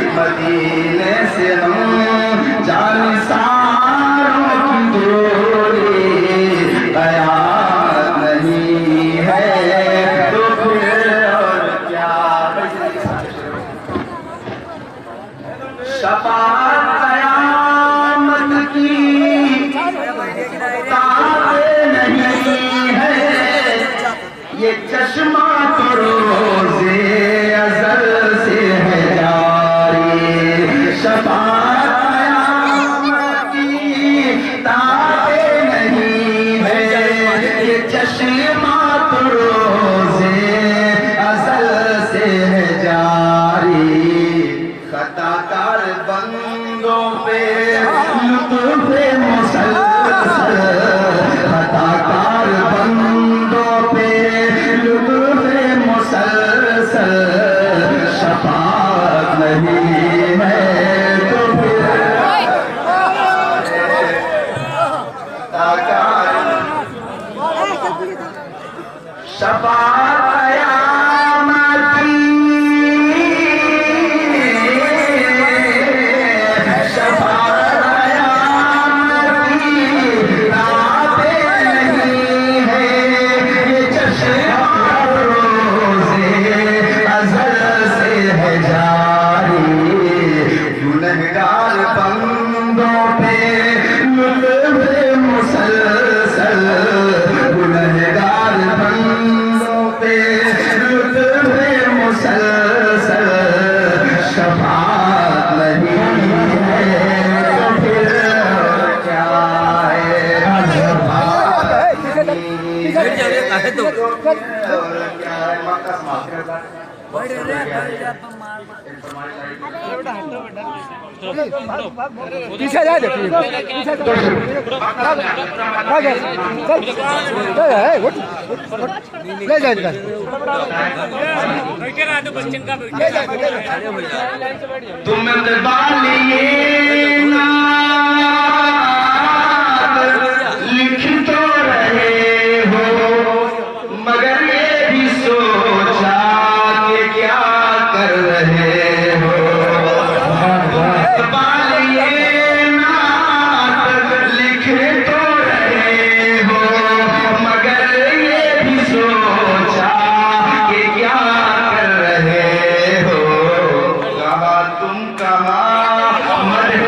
مدینے سے ہم جانساروں کی دوری بیان نہیں ہے تو پھر اور کیا شفاعت قیامت کی تابع نہیں ہے یہ چشمہ تو روزے ازل سے ہے جاری شفاعت قیامت کی تابع نہیں ہے یہ چشمہ تو روزے ازل سے ہے جاری خطا کار بندوں پہ لطف مسلسل خطا کار بندوں پہ لطف مسلسل شفاعت نہیں ہے تو پھر خطا کار شفاعت قیامت کی پیچھے جائے لے جائے تم بالیے لکھ تو رہے ہو مگر یہ بھی سوچا کہ کیا کر رہے ہو بالیے لکھ تو رہے ہو مگر یہ بھی سوچا کہ کیا کر رہے ہو کہاں تم کہاں مرے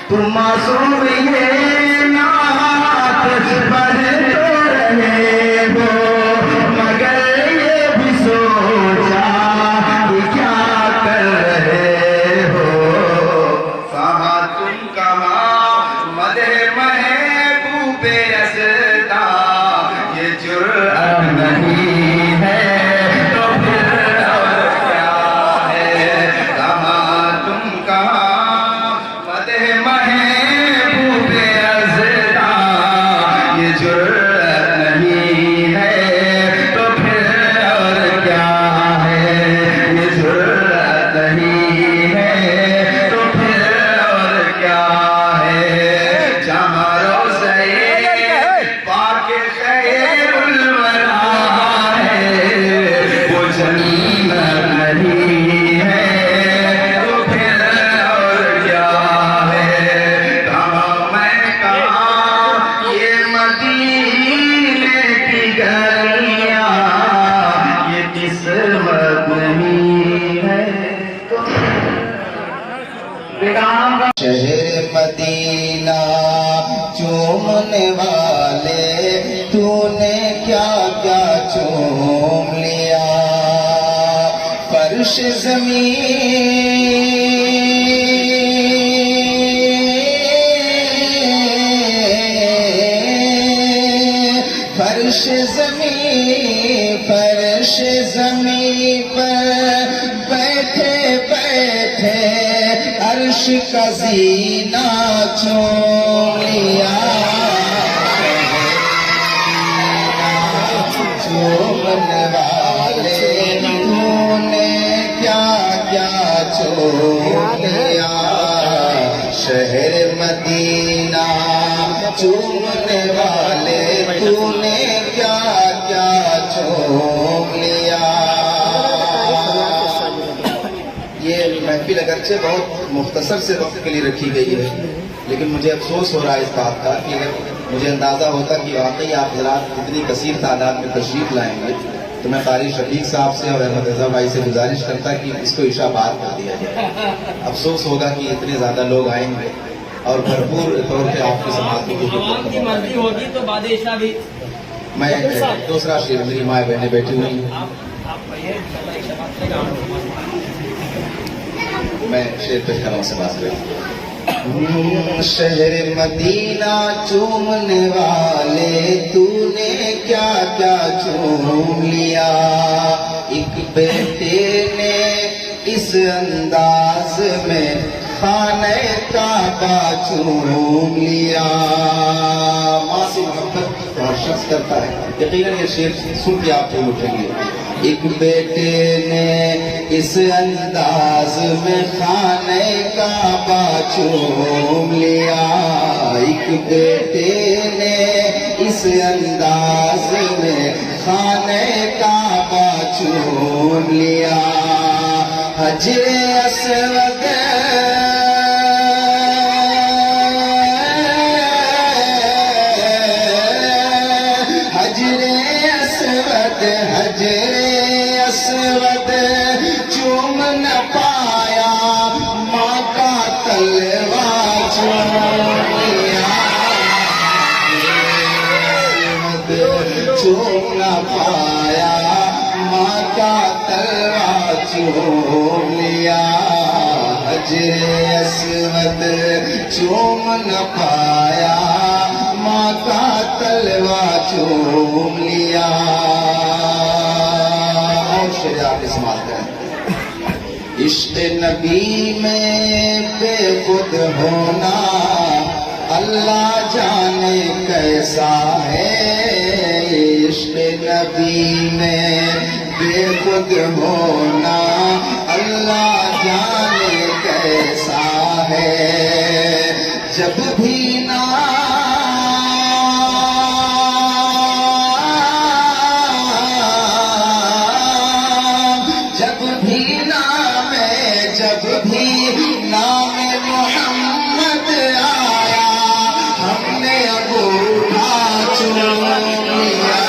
تم معصوم یہ نعت پڑھ تو رہے ہو مگر یہ بھی سوچا کہ کیا کر رہے ہو کہاں تم کہاں مدح محبوب اسدا یہ جرأت نہیں ہے تو پھر اور کیا ہے کہاں تم کہاں شہر مدینہ چومنے والے تو نے کیا کیا چوم لیا فرش زمین فرش زمین فرش زمین پر بیٹھے بیٹھے عرش کا زینہ چوم لیا چومنے والے تو نے کیا کیا چوم لیا شہر مدینہ چومنے والے تو نے کیا کیا چوم لیا. یہ محفل اگرچہ بہت مختصر سے وقت کے لیے رکھی گئی ہے، لیکن مجھے افسوس ہو رہا ہے اس بات کا کہ اگر مجھے اندازہ ہوتا کہ واقعی آپ حضرات اتنی کثیر تعداد میں تشریف لائیں گے تو میں قاری شفیق صاحب سے اور احمد رضا بھائی سے گزارش کرتا کہ اس کو عشاء بعد کر دیا جائے. افسوس ہوگا کہ اتنے زیادہ لوگ آئیں گے اور بھرپور طور پہ آپ کی سماعت کی مرضی ہوگی تو بعد عشاء بھی میں دوسرا شعر میری مائیں بہنیں بیٹھی ہوئی ہیں، میں شعر پیش کروں سے بات کروں. شہر مدینہ چومنے والے تو نے کیا کیا چوم لیا ایک بیٹے نے اس انداز میں خانہ کعبہ چوم لیا. ماں سے محبت ہر شخص کرتا ہے، یقیناً یہ شعر سن کے آپ کو اٹھیں گے. ایک بیٹے نے اس انداز میں خانہ کعبہ چوم لیا ایک بیٹے نے اس انداز میں خانہ کعبہ چوم لیا. حجر اسود اسود چوم نہ پایا ماں کا تلوا چوم لیا چوم نہ پایا ماں کا تلوا چوم لیا. حجر اسود چوم نہ پایا ماں کا تلوا چوم لیا. آپ اسمات کریں. عشق نبی میں بے خود ہونا اللہ جانے کیسا ہے. عشق نبی میں بے خود ہونا اللہ جانے کیسا ہے. جب بھی جب بھی نام محمد آیا ہم نے انگوٹھا چوم لیا.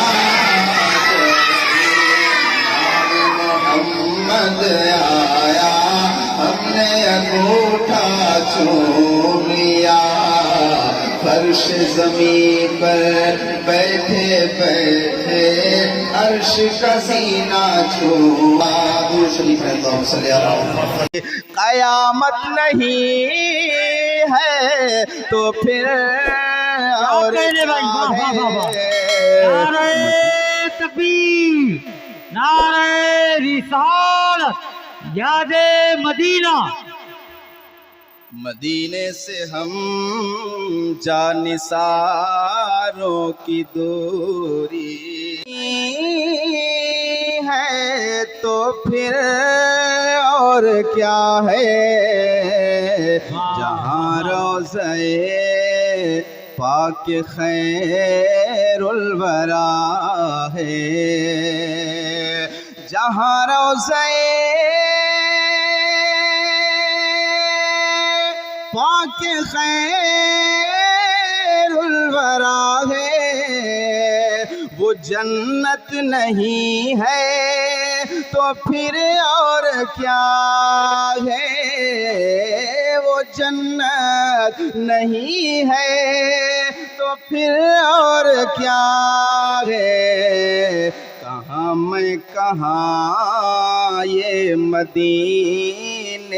محمد آیا ہم نے انگوٹھا چوم لیا. فرش زمین پر بیٹھے بیٹھے عرش کا زینہ چھوا. شریف ہے تو صلی اللہ. قیامت نہیں ہے تو پھر اور نعرہ تکبیر، نعرہ رسالت، یاد مدینہ. مدینے سے ہم جانثاروں کی دوری ہے تو پھر اور کیا ہے. جہاں روضہ پاک خیر الورا ہے جہاں روضہ پاک خیر الورا ہے. وہ جنت نہیں ہے تو پھر اور کیا ہے. وہ جنت نہیں ہے تو پھر اور کیا ہے. کہاں میں کہاں یہ مدینہ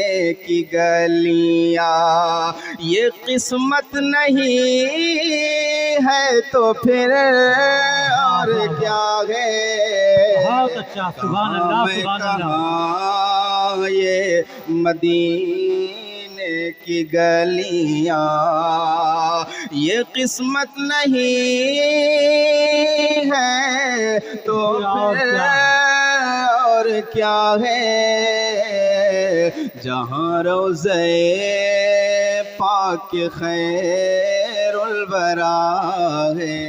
کی گلیاں، یہ قسمت نہیں ہے تو پھر اور کیا ہے؟ بہت اچھا، سبحان اللہ سبحان اللہ۔ کہاں یہ مدینے کی گلیاں، یہ قسمت نہیں ہے تو پھر اور کیا ہے؟ جہاں روضہ پاک خیر الورا ہے۔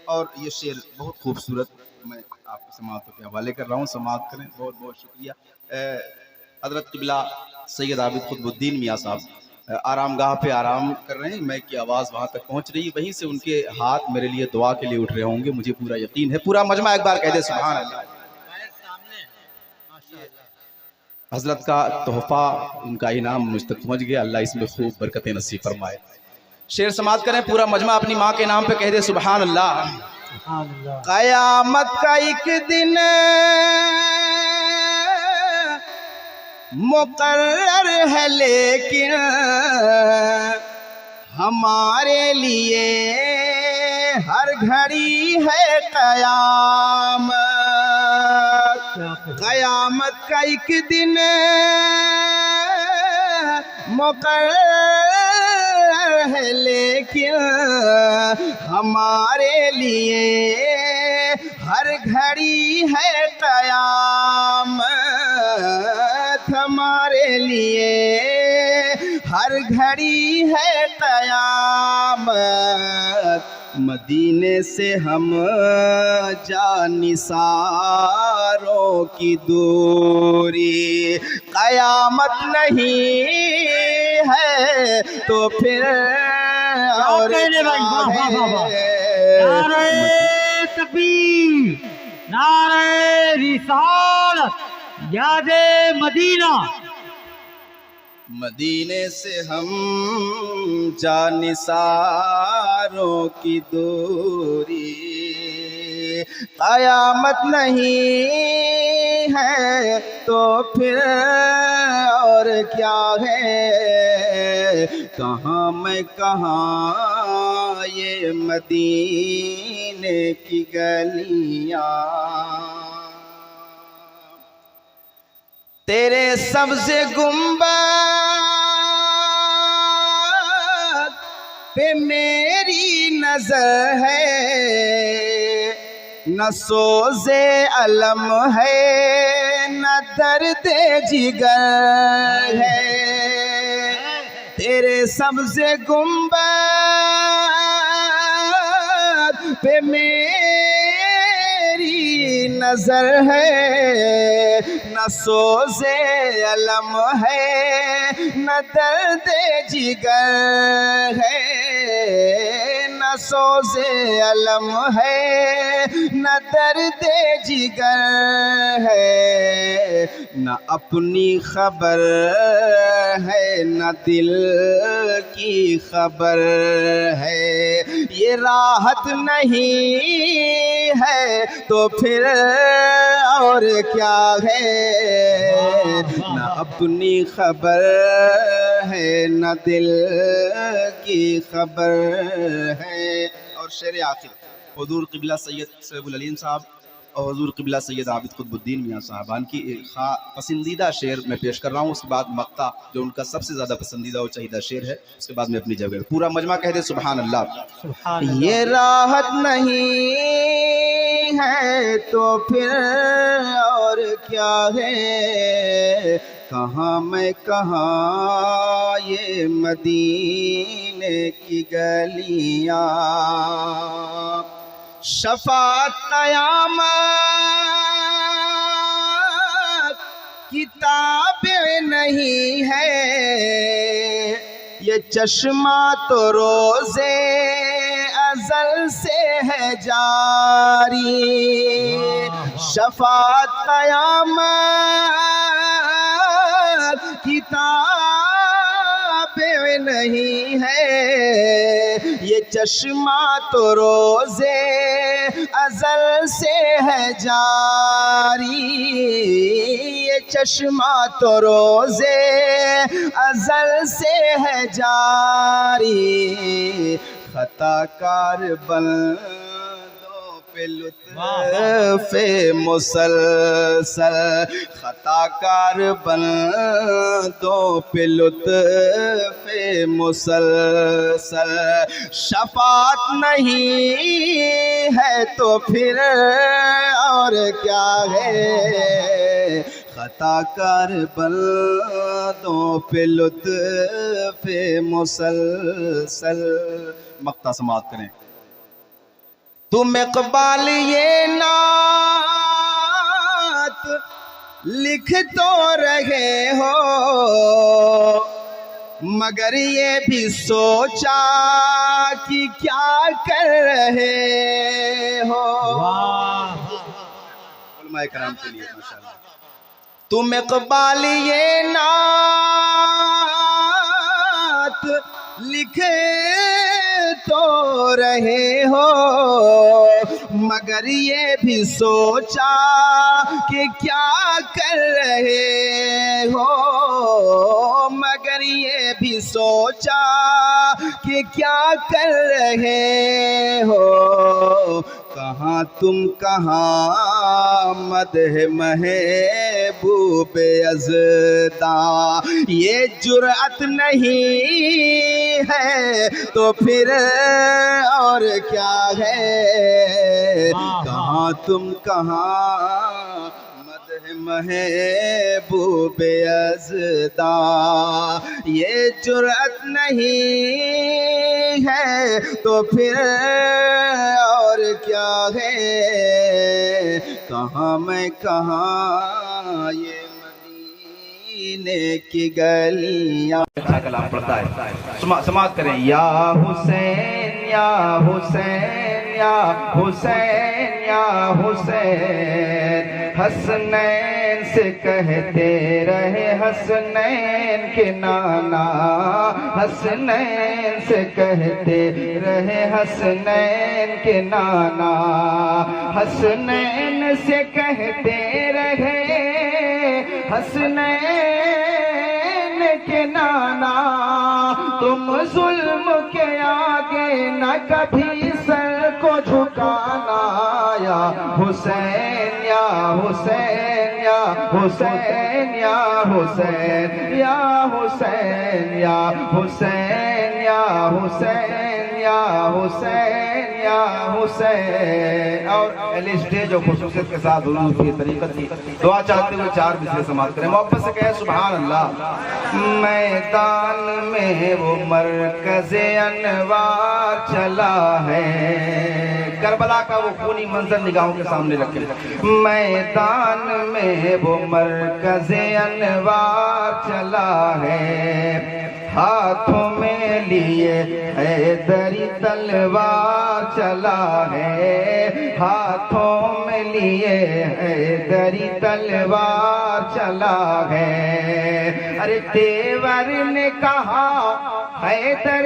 اور یہ شعر بہت خوبصورت میں آپ کی سماعتوں کے حوالے کر رہا ہوں، سماعت کریں۔ بہت بہت شکریہ۔ حضرت قبلہ سید عابد قطب الدین میاں صاحب آرام گاہ پہ آرام کر رہے ہیں، میں کی آواز وہاں تک پہنچ رہی ہے، وہیں سے ان کے ہاتھ میرے لیے دعا کے لیے اٹھ رہے ہوں گے، مجھے پورا یقین ہے۔ پورا مجمع ایک بار کہہ دے سبحان اللہ۔ حضرت کا تحفہ، ان کا انعام مجھ تک پہنچ گیا، اللہ اس میں خوب برکتیں نصیب فرمائے۔ شعر سماعت کریں، پورا مجمع اپنی ماں کے نام پہ کہہ دے سبحان اللہ۔ سبحان اللہ۔ قیامت کا ایک دن مقرر ہے لیکن ہمارے لیے ہر گھڑی ہے قیامت۔ قیامت کا ایک دن مقرر ہے لیکن ہمارے لیے ہر گھڑی ہے قیامت، ہمارے لیے ہر گھڑی ہے قیامت۔ مدینے سے ہم جانثاروں کی دوری، قیامت نہیں ہے تو پھر اور کیا ہے؟ نعرہ تکبیر، نعرہ رسالت، یاد مدینہ۔ مدینے سے ہم جانثاروں کی دوری، قیامت نہیں ہے تو پھر اور کیا ہے؟ کہاں میں کہاں یہ مدینے کی گلیاں، تیرے سبز گنبد پہ میری نظر ہے، نہ سوز علم ہے نہ درد جگر ہے۔ تیرے سبز گنبد پہ میری نظر ہے، نہ سوز علم ہے نہ درد جگر ہے، نہ سوز علم ہے نہ درد جگر ہے، نہ اپنی خبر ہے نہ دل کی خبر ہے، یہ راحت نہیں ہے تو پھر اور کیا ہے؟ نہ اپنی خبر ہے نہ دل کی خبر ہے۔ اور شعر آخر حضور قبلہ سید صہیب العلیم صاحب اور حضور قبلہ سید عابد قطب الدین میاں صاحبان کی ایک پسندیدہ شعر میں پیش کر رہا ہوں، اس کے بعد مقطع جو ان کا سب سے زیادہ پسندیدہ اور چاہیدہ شعر ہے، اس کے بعد میں اپنی جگہ پورا مجمع کہہ دے سبحان اللہ۔ سبحان اللہ۔ یہ راحت نہیں ہے تو پھر اور کیا ہے؟ کہاں میں کہاں یہ مدینے کی گلیاں، شفاعت قیامت کتاب نہیں ہے، یہ چشمہ تو روزے ازل سے ہے جاری، شفاعت قیامت کتاب نہیں ہے، یہ چشمہ تو روزے ازل سے ہے جاری، یہ چشمہ تو روزے ازل سے ہے جاری خطا کار بندوں پہ لطف مسلسل خطا کار بندوں پہ لطف مسلسل شفاعت نہیں ہے تو پھر اور کیا ہے خطا کار بندوں پہ لطف مسلسل مقطع سماعت کریں تم اقبال یہ نعت لکھ تو رہے ہو مگر یہ بھی سوچا کہ کیا کر رہے ہو علماء کرام کے لیے ماشاءاللہ تم اقبال یہ نعت لکھ تو رہے ہو مگر یہ بھی سوچا کہ کیا کر رہے ہو مگر یہ بھی سوچا کہ کیا کر رہے ہو کہاں تم کہاں مدح محبوب ازداں یہ جرأت نہیں ہے تو پھر اور کیا ہے کہاں تم کہاں مدح محبوب ازداں یہ جرأت نہیں ہے تو پھر اور کیا ہے کہاں میں کہاں یہ مدینے کی گلیاں اچھا کلام پڑھتا ہے سماعت کریں یا حسین یا حسین یا حسین یا حسین حسنین سے کہتے رہے حسنین کے نانا حسنین سے کہتے رہے حسنین کے نانا حسنین سے کہتے رہے حسنین کے نانا تم ظلم کے آگے نہ کبھی سر کو جھکانا یا حسین یا حسین یا حسین یا حسین یا حسین یا حسین یا حسین یا حسین یا حسین اور اسٹیج اور خصوصیت کے ساتھ حضور کی طریقت کی دعا چاہتے ہوئے چار مصرے سماعت کریں محبت سے کہیں سبحان اللہ میدان میں وہ مرکز انوار چلا ہے کربلا کا وہ خونی منظر نگاہوں کے سامنے رکھے میدان میں وہ مرکز انوار چلا ہے ہاتھوں میں لیے حیدری تلوار چلا ہے ہاتھوں میں لیے حیدری تلوار چلا ہے ارے تیور نے کہا حیدر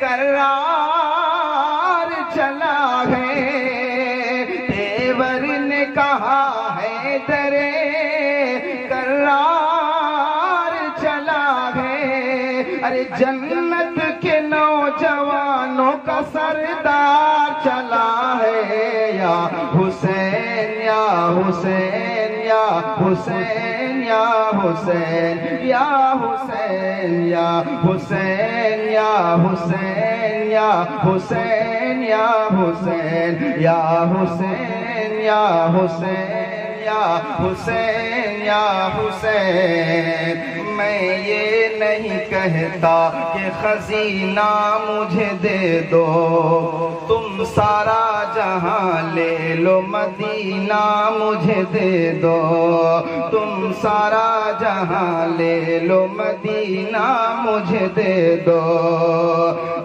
کرار چلا ہے تیور نے کہا حیدر کرار چلا ہے ارے جنت کے نوجوانوں کا سردار چلا ہے یا حسین یا حسین یا حسین یا حسین یا حسین یا حسین یا حسین یا حسین یا حسین یا حسین یا حسین یا حسین یا حسین میں یہ نہیں کہتا کہ خزینہ مجھے دے دو تم سارا جہاں لے لو مدینہ مجھے دے دو تم سارا جہاں لے لو مدینہ مجھے دے دو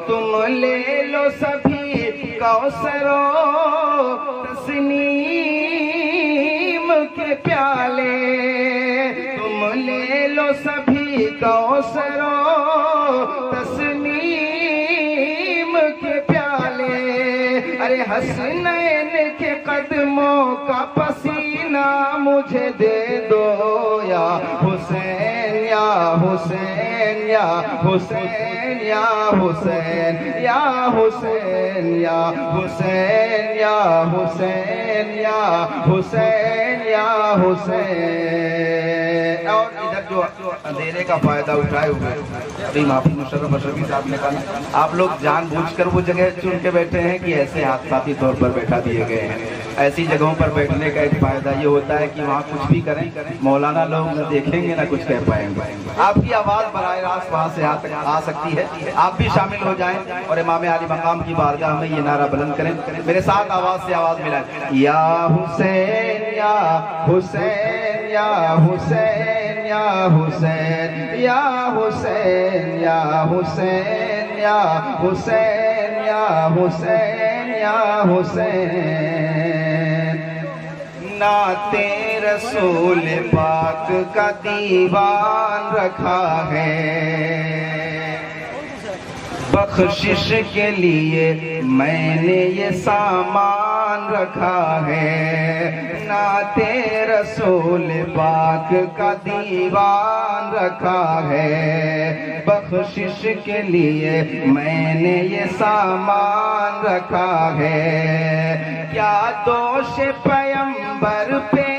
تم لے لو سبھی کوثر و تسنیم کے پیالے تم لے لو سبھی کوثر و تسنیم کے پیالے ارے حسنین کے قدموں کا پسینہ مجھے دے دو یا حسین یا حسین یا حسین یا حسین یا حسین یا حسین یا حسین یا حسین یا حسین. اور ادھر جو اندھیرے کا فائدہ اٹھائے ہوئے محافظ مشرف اشرفی صاحب نے کہا آپ لوگ جان بوجھ کر وہ جگہ چن کے بیٹھے ہیں کہ ایسے حادثاتی طور پر بیٹھا دیے گئے ہیں. ایسی جگہوں پر بیٹھنے کا ایک فائدہ یہ ہوتا ہے کہ وہاں کچھ بھی کریں مولانا لوگ نہ دیکھیں گے نہ کچھ کہہ پائیں گے. آپ کی آواز براہ راست وہاں سے آ سکتی ہے, آپ بھی شامل ہو جائیں اور امام عالی مقام کی بارگاہ میں یہ نعرہ بلند کریں. میرے ساتھ آواز سے آواز ملائیں, یا حسین یا حسین یا حسین یا حسین یا حسین یا حسین یا حسین یا حسین یا حسین. نعت رسول پاک کا دیوان رکھا ہے, بخشش کے لیے میں نے یہ سامان رکھا ہے. نعت رسول پاک کا دیوان رکھا ہے, بخشش کے لیے میں نے یہ سامان رکھا ہے. کیا دوش پیمبر پہ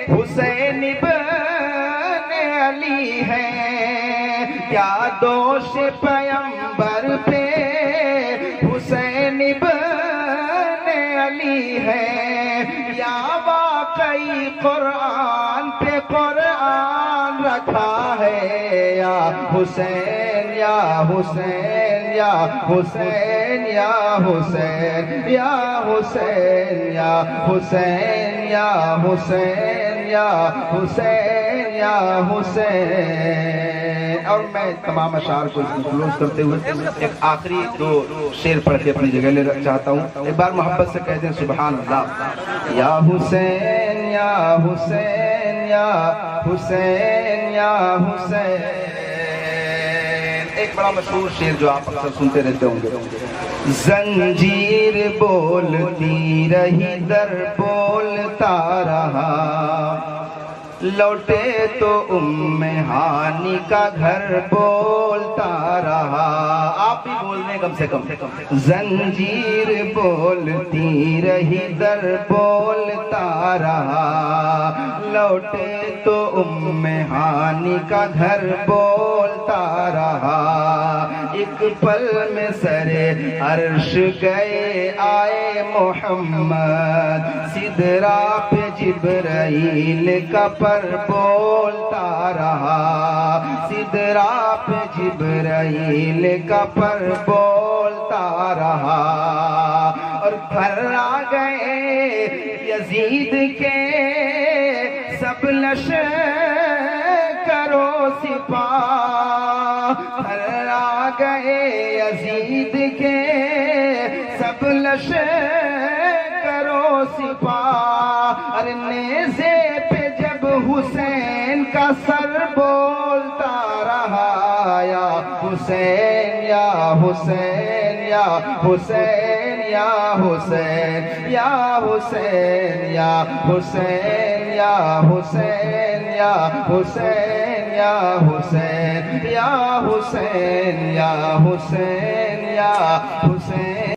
حسین ابن علی ہے, کیا دوش پیمبر پہ حسین ابن علی ہے, یا واقعی قرآن پہ قرآن رکھا ہے. یا حسین یا حسین یا حسین یا حسین یا حسین یا حسین یا حسین یا حسین یا حسین. اور میں تمام اشعار کو کلوز کرتے ہوئے ایک آخری دو شعر پڑھ کے اپنی جگہ لے چاہتا ہوں. ایک بار محبت سے کہہ دیں سبحان اللہ. یا حسین یا حسین یا حسین یا حسین. ایک بڑا مشہور شعر جو آپ اکثر سنتے رہتے ہوں گے. زنجیر بولتی رہی در بولتا رہا, لوٹے تو ہانی کا گھر بولتا رہا. آپ بھی بول دیں کم سے کم. زنجیر بولتی رہی در بولتا رہا, لوٹے تو ہانی کا گھر بولتا رہا. ایک پل میں سرے عرش گئے آئے محمد, سدرا پہ جبرائیل کا پر بولتا رہا, سدرا پہ جبرائیل کا پر بولتا رہا. اور پھر آ گئے یزید کے سب لشکرو سپاہ, پھر آ گئے یزید کے سب لشکرو سپاہ. ارے نیزے پہ جب حسین کا سر بولتا رہا, یا حسین یا حسین یا حسین یا حسین یا حسین یا حسین یا حسین یا حسین یا حسین یا حسین یا حسین یا حسین.